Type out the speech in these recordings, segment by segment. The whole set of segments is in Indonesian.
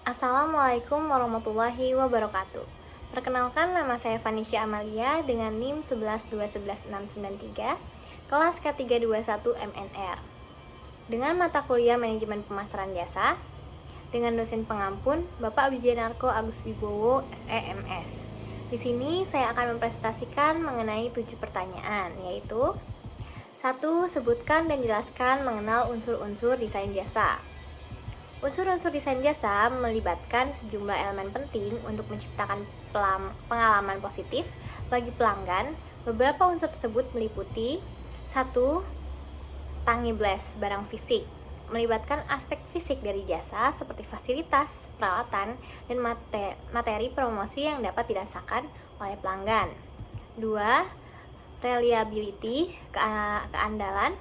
Assalamualaikum warahmatullahi wabarakatuh. Perkenalkan, nama saya Vanisha Amalia dengan NIM 112111693, kelas K321 MNR. Dengan mata kuliah Manajemen Pemasaran Jasa, dengan dosen pengampun Bapak Wijanarko Agus Wibowo, SEMS. Di sini saya akan mempresentasikan mengenai 7 pertanyaan, yaitu 1. Sebutkan dan jelaskan mengenal unsur-unsur desain jasa. Unsur-unsur desain jasa melibatkan sejumlah elemen penting untuk menciptakan pengalaman positif bagi pelanggan. Beberapa unsur tersebut meliputi 1. Tangibles barang fisik, melibatkan aspek fisik dari jasa seperti fasilitas, peralatan, dan materi promosi yang dapat dirasakan oleh pelanggan. 2. Reliability, keandalan,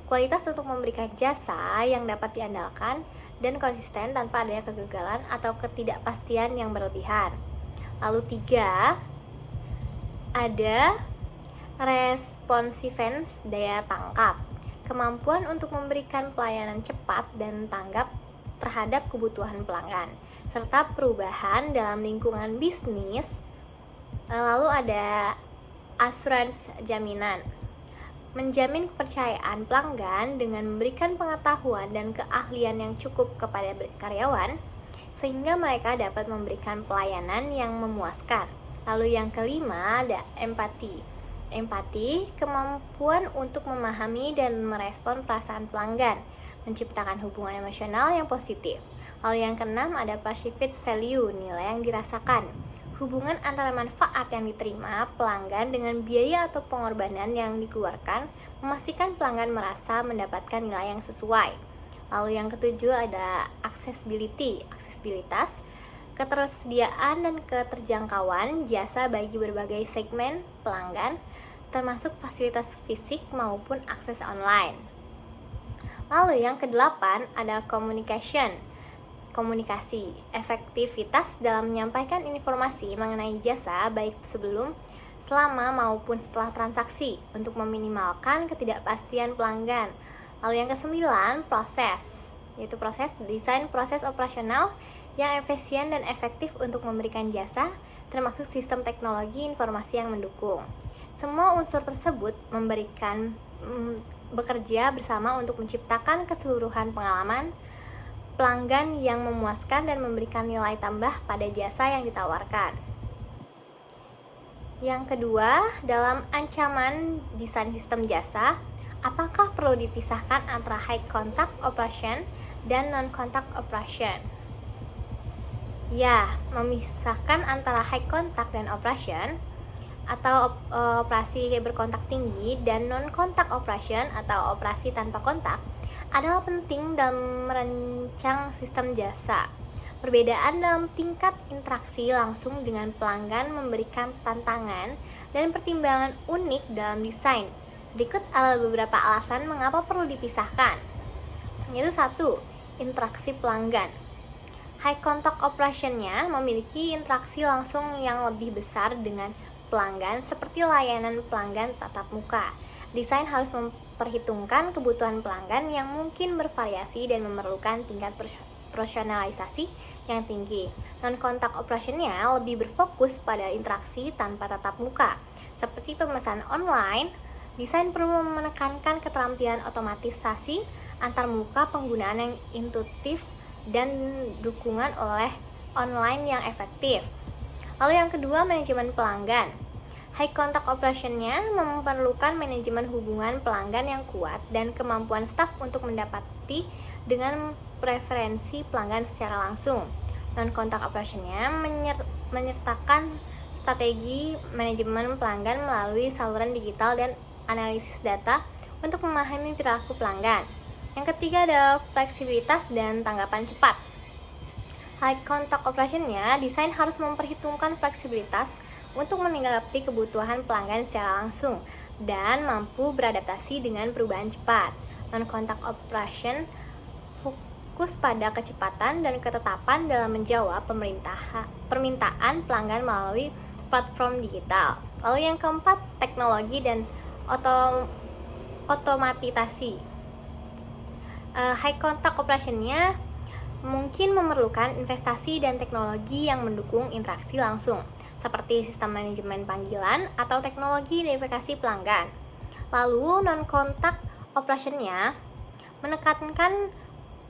kualitas untuk memberikan jasa yang dapat diandalkan dan konsisten tanpa adanya kegagalan atau ketidakpastian yang berlebihan. Lalu 3, ada responsiveness, daya tangkap, kemampuan untuk memberikan pelayanan cepat dan tanggap terhadap kebutuhan pelanggan, serta perubahan dalam lingkungan bisnis. Lalu ada assurance, jaminan, menjamin kepercayaan pelanggan dengan memberikan pengetahuan dan keahlian yang cukup kepada karyawan sehingga mereka dapat memberikan pelayanan yang memuaskan. Lalu yang kelima ada empati. Empati, kemampuan untuk memahami dan merespon perasaan pelanggan, menciptakan hubungan emosional yang positif. Lalu yang keenam ada perceived value, nilai yang dirasakan, hubungan antara manfaat yang diterima pelanggan dengan biaya atau pengorbanan yang dikeluarkan, memastikan pelanggan merasa mendapatkan nilai yang sesuai. Lalu yang ketujuh ada accessibility, aksesibilitas, ketersediaan dan keterjangkauan jasa bagi berbagai segmen pelanggan, termasuk fasilitas fisik maupun akses online. Lalu yang kedelapan ada communication, komunikasi, efektivitas dalam menyampaikan informasi mengenai jasa baik sebelum, selama maupun setelah transaksi untuk meminimalkan ketidakpastian pelanggan. Lalu yang kesembilan, proses, yaitu desain proses operasional yang efisien dan efektif untuk memberikan jasa, termasuk sistem teknologi informasi yang mendukung. Semua unsur tersebut bekerja bersama untuk menciptakan keseluruhan pengalaman pelanggan yang memuaskan dan memberikan nilai tambah pada jasa yang ditawarkan. Yang kedua, dalam ancaman desain sistem jasa, apakah perlu dipisahkan antara high contact operation dan non contact operation? Ya, memisahkan antara high contact dan operation atau operasi berkontak tinggi dan non contact operation atau operasi tanpa kontak adalah penting dalam merancang sistem jasa. Perbedaan dalam tingkat interaksi langsung dengan pelanggan memberikan tantangan dan pertimbangan unik dalam desain. Berikut adalah beberapa alasan mengapa perlu dipisahkan. Yaitu 1. Interaksi pelanggan. High contact operation-nya memiliki interaksi langsung yang lebih besar dengan pelanggan seperti layanan pelanggan tatap muka. Desain harus memperhitungkan kebutuhan pelanggan yang mungkin bervariasi dan memerlukan tingkat personalisasi yang tinggi. Non-contact operation-nya lebih berfokus pada interaksi tanpa tatap muka. Seperti pemesanan online, desain perlu menekankan keterampilan otomatisasi antar muka, penggunaan yang intuitif, dan dukungan oleh online yang efektif. Lalu yang kedua, manajemen pelanggan. High contact operation-nya memerlukan manajemen hubungan pelanggan yang kuat dan kemampuan staf untuk mendapati dengan preferensi pelanggan secara langsung. Non-contact operation-nya menyertakan strategi manajemen pelanggan melalui saluran digital dan analisis data untuk memahami perilaku pelanggan. Yang ketiga ada fleksibilitas dan tanggapan cepat. High contact operation-nya, desain harus memperhitungkan fleksibilitas untuk menanggapi kebutuhan pelanggan secara langsung dan mampu beradaptasi dengan perubahan cepat. Non-contact operation fokus pada kecepatan dan ketetapan dalam menjawab permintaan pelanggan melalui platform digital. Lalu yang keempat, teknologi dan otomatisasi. High contact operation-nya mungkin memerlukan investasi dan teknologi yang mendukung interaksi langsung, seperti sistem manajemen panggilan atau teknologi verifikasi pelanggan. Lalu non-kontak operationnya menekankan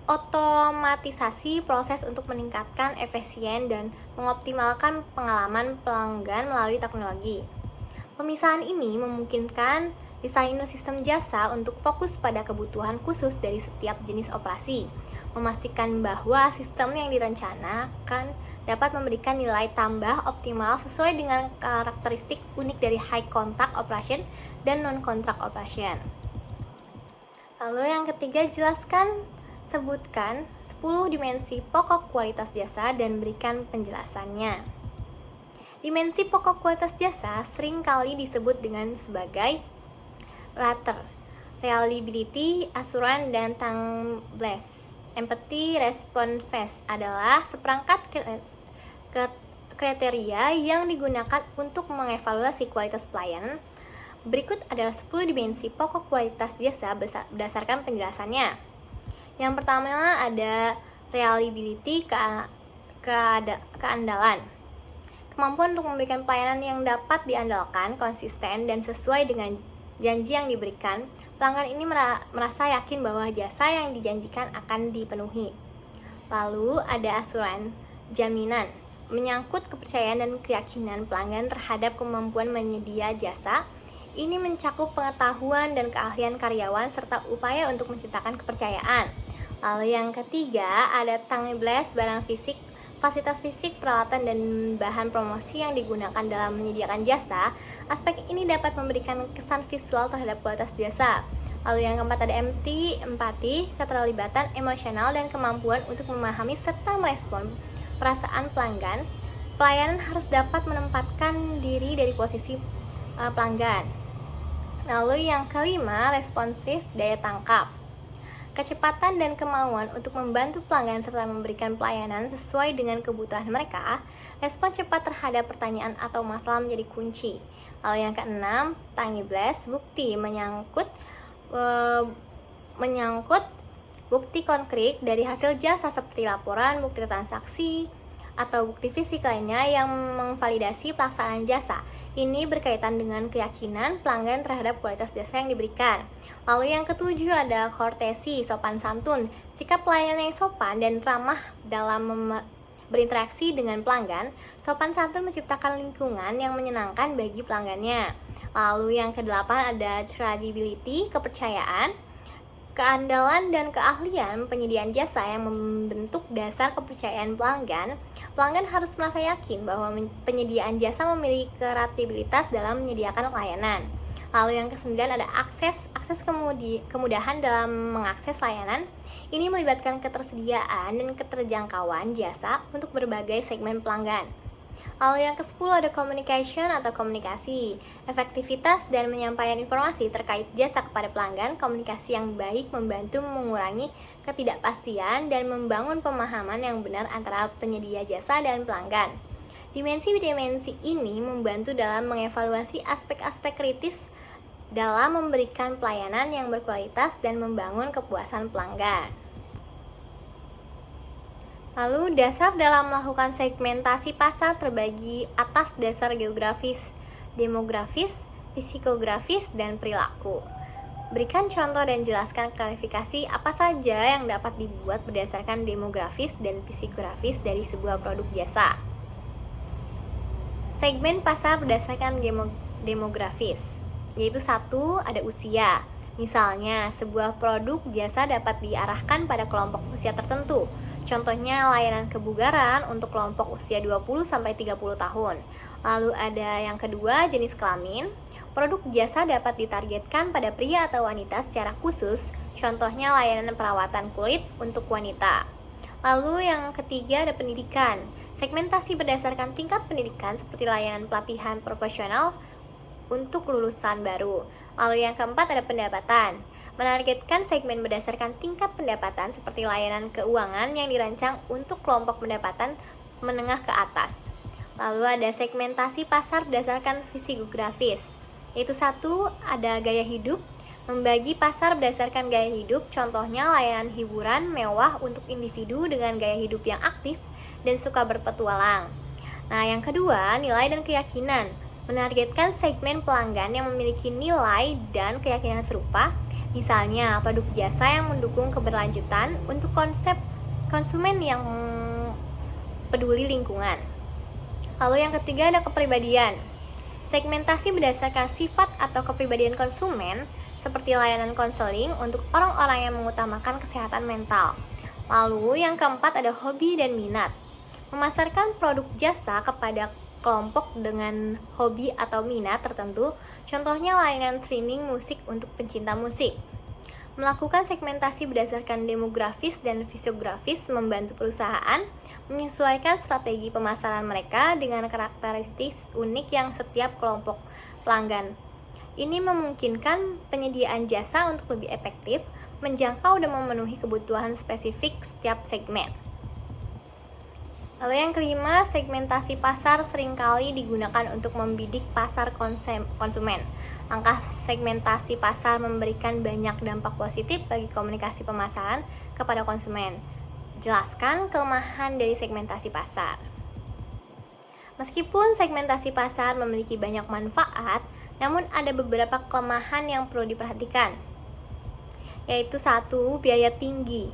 otomatisasi proses untuk meningkatkan efisien dan mengoptimalkan pengalaman pelanggan melalui teknologi. Pemisahan ini memungkinkan desainer sistem jasa untuk fokus pada kebutuhan khusus dari setiap jenis operasi, memastikan bahwa sistem yang direncanakan dapat memberikan nilai tambah optimal sesuai dengan karakteristik unik dari high contact operation dan non contact operation. Lalu yang ketiga, sebutkan 10 dimensi pokok kualitas jasa dan berikan penjelasannya. Dimensi pokok kualitas jasa sering kali disebut dengan sebagai rater, reliability, assurance, dan timeless. Empathy response phase adalah seperangkat kriteria yang digunakan untuk mengevaluasi kualitas pelayanan. Berikut adalah 10 dimensi pokok kualitas jasa berdasarkan penjelasannya. Yang pertama ada reliability, keandalan. Kemampuan untuk memberikan pelayanan yang dapat diandalkan, konsisten, dan sesuai dengan janji yang diberikan. Pelanggan ini merasa yakin bahwa jasa yang dijanjikan akan dipenuhi. Lalu ada assurance, jaminan, menyangkut kepercayaan dan keyakinan pelanggan terhadap kemampuan menyedia jasa. Ini mencakup pengetahuan dan keahlian karyawan serta upaya untuk menciptakan kepercayaan. Lalu yang ketiga ada tangibles, barang fisik, fasilitas fisik, peralatan, dan bahan promosi yang digunakan dalam menyediakan jasa. Aspek ini dapat memberikan kesan visual terhadap kualitas jasa. Lalu yang keempat ada empati, keterlibatan emosional, dan kemampuan untuk memahami serta merespon perasaan pelanggan. Pelayanan harus dapat menempatkan diri dari posisi pelanggan. Lalu yang kelima, responsif, daya tangkap. Kecepatan dan kemauan untuk membantu pelanggan serta memberikan pelayanan sesuai dengan kebutuhan mereka. Respon cepat terhadap pertanyaan atau masalah menjadi kunci. Lalu yang keenam, tangibles, bukti, menyangkut bukti konkret dari hasil jasa seperti laporan, bukti transaksi, atau bukti fisik lainnya yang memvalidasi pelaksanaan jasa. Ini berkaitan dengan keyakinan pelanggan terhadap kualitas jasa yang diberikan. Lalu yang ketujuh ada courtesy, sopan santun. Sikap pelayanan yang sopan dan ramah dalam berinteraksi dengan pelanggan. Sopan santun menciptakan lingkungan yang menyenangkan bagi pelanggannya. Lalu yang kedelapan ada credibility, kepercayaan, keandalan dan keahlian penyediaan jasa yang membentuk dasar kepercayaan pelanggan. Pelanggan harus merasa yakin bahwa penyediaan jasa memiliki kredibilitas dalam menyediakan layanan. Lalu yang kesembilan ada akses kemudahan dalam mengakses layanan. Ini melibatkan ketersediaan dan keterjangkauan jasa untuk berbagai segmen pelanggan. Lalu yang ke-10 ada communication atau komunikasi, efektivitas dan menyampaikan informasi terkait jasa kepada pelanggan. Komunikasi yang baik membantu mengurangi ketidakpastian dan membangun pemahaman yang benar antara penyedia jasa dan pelanggan. Dimensi-dimensi ini membantu dalam mengevaluasi aspek-aspek kritis dalam memberikan pelayanan yang berkualitas dan membangun kepuasan pelanggan. Lalu dasar dalam melakukan segmentasi pasar terbagi atas dasar geografis, demografis, psikografis, dan perilaku. Berikan contoh dan jelaskan klarifikasi apa saja yang dapat dibuat berdasarkan demografis dan psikografis dari sebuah produk jasa. Segmen pasar berdasarkan demografis, yaitu 1. Ada usia. Misalnya, sebuah produk jasa dapat diarahkan pada kelompok usia tertentu. Contohnya layanan kebugaran untuk kelompok usia 20-30 tahun. Lalu ada yang kedua, jenis kelamin. Produk jasa dapat ditargetkan pada pria atau wanita secara khusus. Contohnya layanan perawatan kulit untuk wanita. Lalu yang ketiga ada pendidikan. Segmentasi berdasarkan tingkat pendidikan seperti layanan pelatihan profesional untuk lulusan baru. Lalu yang keempat ada pendapatan. Menargetkan segmen berdasarkan tingkat pendapatan seperti layanan keuangan yang dirancang untuk kelompok pendapatan menengah ke atas. Lalu ada segmentasi pasar berdasarkan psikografis, yaitu 1. Ada gaya hidup. Membagi pasar berdasarkan gaya hidup, contohnya layanan hiburan mewah untuk individu dengan gaya hidup yang aktif dan suka berpetualang. Nah, yang kedua, nilai dan keyakinan. Menargetkan segmen pelanggan yang memiliki nilai dan keyakinan serupa, misalnya produk jasa yang mendukung keberlanjutan untuk konsep konsumen yang peduli lingkungan. Lalu yang ketiga ada kepribadian. Segmentasi berdasarkan sifat atau kepribadian konsumen, seperti layanan konseling untuk orang-orang yang mengutamakan kesehatan mental. Lalu yang keempat ada hobi dan minat. Memasarkan produk jasa kepada kelompok dengan hobi atau minat tertentu, contohnya layanan streaming musik untuk pencinta musik. Melakukan segmentasi berdasarkan demografis dan fisiografis membantu perusahaan menyesuaikan strategi pemasaran mereka dengan karakteristik unik yang setiap kelompok pelanggan. Ini memungkinkan penyediaan jasa untuk lebih efektif, menjangkau dan memenuhi kebutuhan spesifik setiap segmen. Lalu yang kelima, segmentasi pasar seringkali digunakan untuk membidik pasar konsumen. Langkah segmentasi pasar memberikan banyak dampak positif bagi komunikasi pemasaran kepada konsumen. Jelaskan kelemahan dari segmentasi pasar. Meskipun segmentasi pasar memiliki banyak manfaat, namun ada beberapa kelemahan yang perlu diperhatikan, yaitu 1. Biaya tinggi.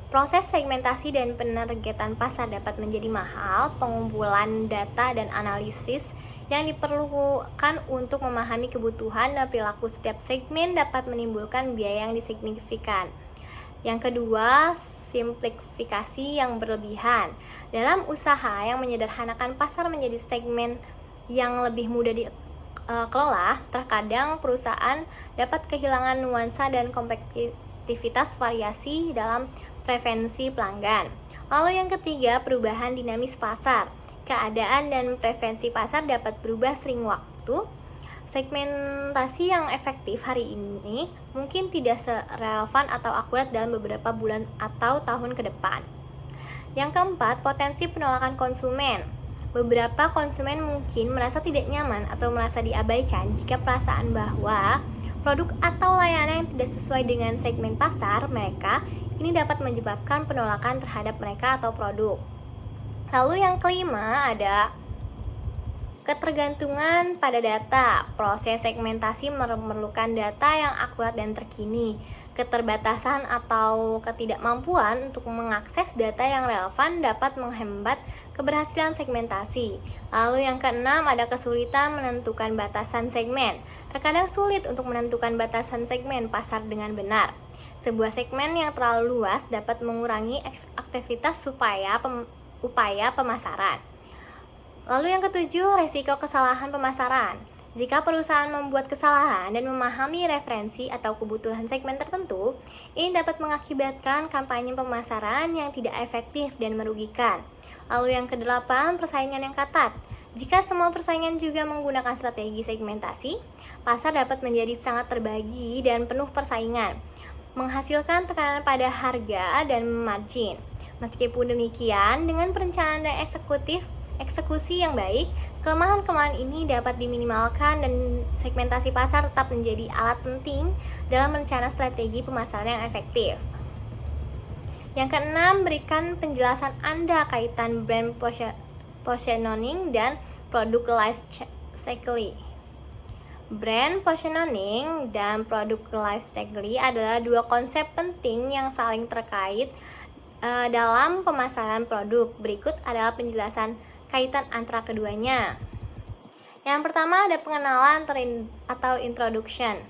Proses segmentasi dan penargetan pasar dapat menjadi mahal. Pengumpulan data dan analisis yang diperlukan untuk memahami kebutuhan dan perilaku setiap segmen dapat menimbulkan biaya yang signifikan. Yang kedua, simplifikasi yang berlebihan. Dalam usaha yang menyederhanakan pasar menjadi segmen yang lebih mudah dikelola, terkadang perusahaan dapat kehilangan nuansa dan kompetitivitas variasi dalam preferensi pelanggan. Lalu yang ketiga, perubahan dinamis pasar. Keadaan dan preferensi pasar dapat berubah sering waktu. Segmentasi yang efektif hari ini mungkin tidak relevan atau akurat dalam beberapa bulan atau tahun ke depan. Yang keempat, potensi penolakan konsumen. Beberapa konsumen mungkin merasa tidak nyaman atau merasa diabaikan jika perasaan bahwa produk atau layanan yang tidak sesuai dengan segmen pasar mereka ini dapat menyebabkan penolakan terhadap mereka atau produk. Lalu yang kelima ada ketergantungan pada data. Proses segmentasi memerlukan data yang akurat dan terkini. Keterbatasan atau ketidakmampuan untuk mengakses data yang relevan dapat menghambat keberhasilan segmentasi. Lalu yang keenam ada kesulitan menentukan batasan segmen. Terkadang sulit untuk menentukan batasan segmen pasar dengan benar. Sebuah segmen yang terlalu luas dapat mengurangi aktivitas upaya pemasaran. Lalu yang ketujuh, resiko kesalahan pemasaran. Jika perusahaan membuat kesalahan dan memahami referensi atau kebutuhan segmen tertentu, ini dapat mengakibatkan kampanye pemasaran yang tidak efektif dan merugikan. Lalu yang kedelapan, persaingan yang ketat. Jika semua persaingan juga menggunakan strategi segmentasi, pasar dapat menjadi sangat terbagi dan penuh persaingan, menghasilkan tekanan pada harga dan margin. Meskipun demikian, dengan perencanaan dan eksekusi yang baik, kelemahan-kelemahan ini dapat diminimalkan dan segmentasi pasar tetap menjadi alat penting dalam merencana strategi pemasaran yang efektif. Yang keenam, berikan penjelasan Anda kaitan brand positioning dan produk life cycle. Brand positioning dan produk life cycle adalah dua konsep penting yang saling terkait dalam pemasaran produk. Berikut adalah penjelasan kaitan antara keduanya. Yang pertama ada pengenalan atau introduction.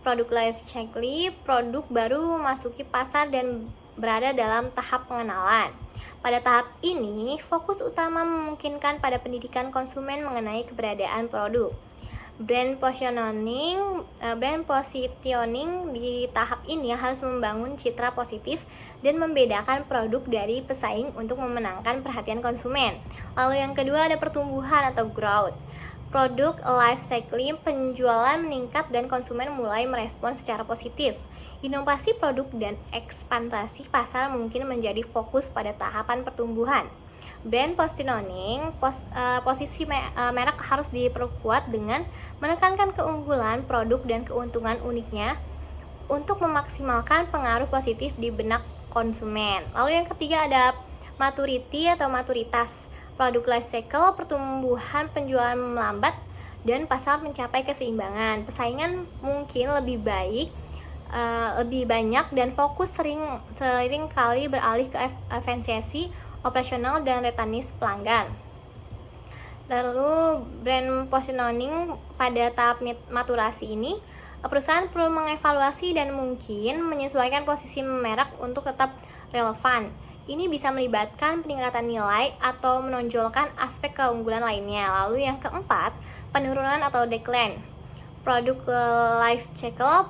Produk life cycle, produk baru memasuki pasar dan berada dalam tahap pengenalan. Pada tahap ini, fokus utama memungkinkan pada pendidikan konsumen mengenai keberadaan produk. Brand positioning di tahap ini harus membangun citra positif dan membedakan produk dari pesaing untuk memenangkan perhatian konsumen. Lalu yang kedua ada pertumbuhan atau growth. Produk life cycle, penjualan meningkat dan konsumen mulai merespon secara positif. Inovasi produk dan ekspansi pasar mungkin menjadi fokus pada tahapan pertumbuhan. Brand positioning, posisi merek harus diperkuat dengan menekankan keunggulan produk dan keuntungan uniknya untuk memaksimalkan pengaruh positif di benak konsumen. Lalu yang ketiga ada maturity atau maturitas. Produk life cycle, pertumbuhan penjualan melambat dan pasar mencapai keseimbangan. Persaingan mungkin lebih baik, lebih banyak dan fokus sering kali beralih ke efisiensi operasional dan retanis pelanggan. Lalu brand positioning pada tahap maturasi ini, perusahaan perlu mengevaluasi dan mungkin menyesuaikan posisi merek untuk tetap relevan. Ini bisa melibatkan peningkatan nilai atau menonjolkan aspek keunggulan lainnya. Lalu yang keempat, penurunan atau decline. Produk life cycle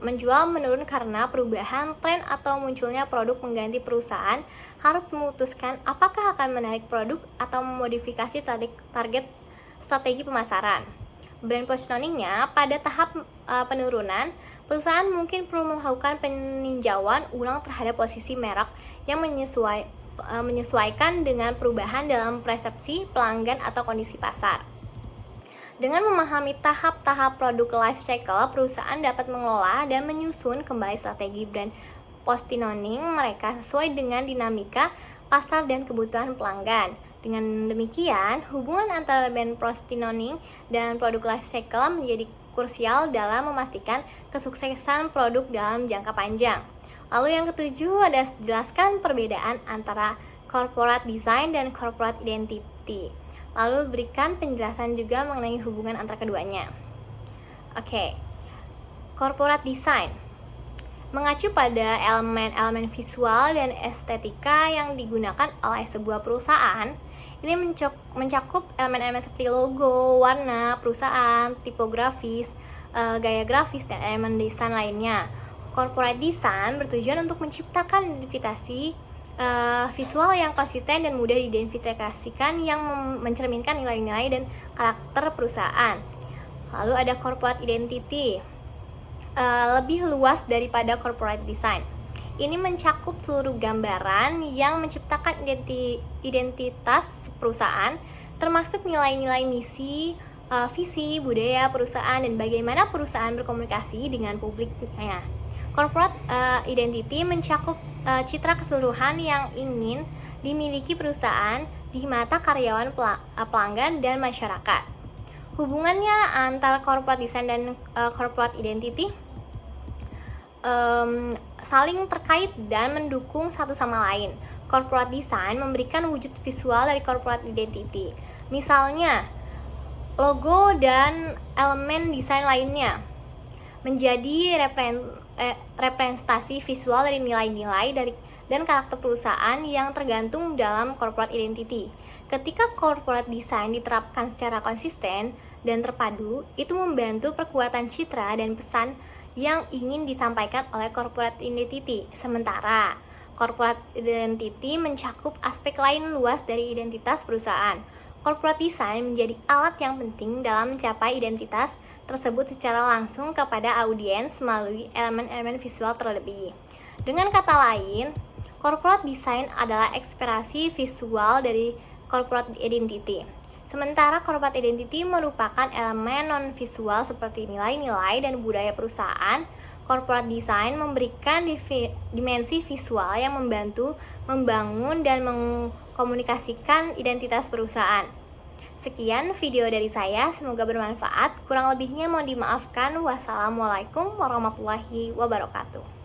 menjual menurun karena perubahan tren atau munculnya produk mengganti. Perusahaan harus memutuskan apakah akan menarik produk atau memodifikasi target strategi pemasaran. Brand positioningnya pada tahap penurunan, perusahaan mungkin perlu melakukan peninjauan ulang terhadap posisi merek yang menyesuaikan dengan perubahan dalam persepsi pelanggan atau kondisi pasar. Dengan memahami tahap-tahap produk life cycle, perusahaan dapat mengelola dan menyusun kembali strategi brand positioning mereka sesuai dengan dinamika pasar dan kebutuhan pelanggan. Dengan demikian, hubungan antara brand positioning dan produk life cycle menjadi krusial dalam memastikan kesuksesan produk dalam jangka panjang. Lalu yang ketujuh ada jelaskan perbedaan antara corporate design dan corporate identity. Lalu berikan penjelasan juga mengenai hubungan antara keduanya. Oke, corporate design mengacu pada elemen-elemen visual dan estetika yang digunakan oleh sebuah perusahaan. Ini mencakup elemen-elemen seperti logo, warna perusahaan, tipografis, gaya grafis, dan elemen desain lainnya. Corporate design bertujuan untuk menciptakan identifikasi visual yang konsisten dan mudah diidentifikasikan yang mencerminkan nilai-nilai dan karakter perusahaan. Lalu ada corporate identity, lebih luas daripada corporate design. Ini mencakup seluruh gambaran yang menciptakan identitas perusahaan, termasuk nilai-nilai misi, visi, budaya perusahaan, dan bagaimana perusahaan berkomunikasi dengan publiknya. Corporate identity mencakup citra keseluruhan yang ingin dimiliki perusahaan di mata karyawan, pelanggan, dan masyarakat. Hubungannya antara corporate design dan corporate identity saling terkait dan mendukung satu sama lain. Corporate design memberikan wujud visual dari corporate identity. Misalnya, logo dan elemen desain lainnya menjadi representasi visual dari nilai-nilai dan karakter perusahaan yang tergantung dalam corporate identity. Ketika corporate design diterapkan secara konsisten dan terpadu, itu membantu perkuatan citra dan pesan yang ingin disampaikan oleh corporate identity. Sementara corporate identity mencakup aspek lain luas dari identitas perusahaan. Corporate design menjadi alat yang penting dalam mencapai identitas tersebut secara langsung kepada audiens melalui elemen-elemen visual terlebih. Dengan kata lain, corporate design adalah ekspresi visual dari corporate identity. Sementara corporate identity merupakan elemen non-visual seperti nilai-nilai dan budaya perusahaan. Corporate design memberikan dimensi visual yang membantu membangun dan mengkomunikasikan identitas perusahaan. Sekian video dari saya, semoga bermanfaat. Kurang lebihnya mohon dimaafkan. Wassalamualaikum warahmatullahi wabarakatuh.